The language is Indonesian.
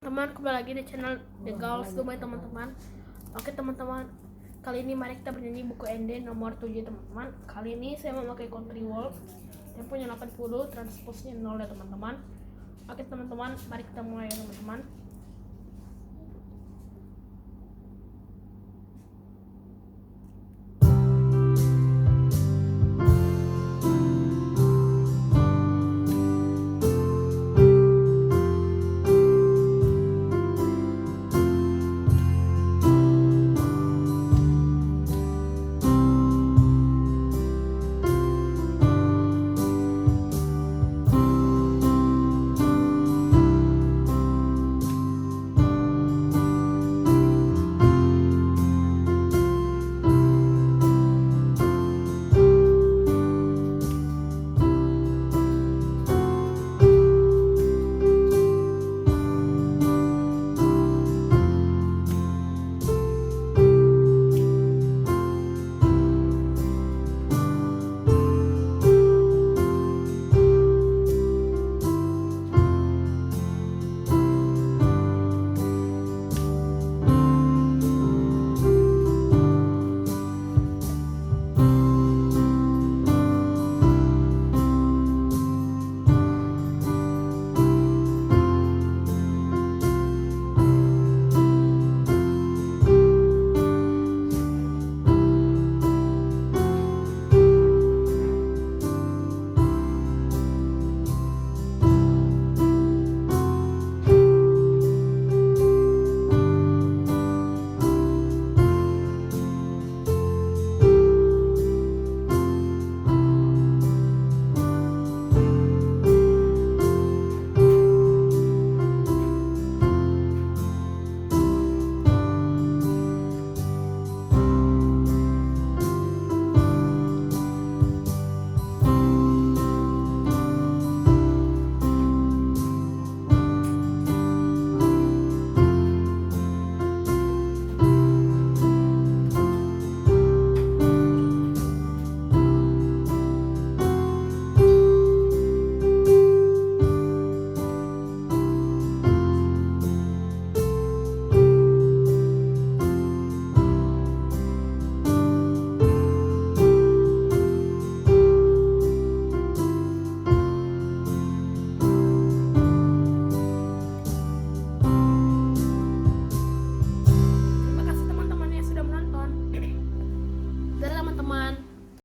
Teman, kembali lagi di channel The Girls Dubai teman-teman. Oke teman-teman, kali ini mari kita bernyanyi buku ND nomor 7 teman-teman. Kali ini saya memakai country walk, temponya 80, transposnya 0 ya teman-teman. Oke teman-teman, mari kita mulai ya teman-teman.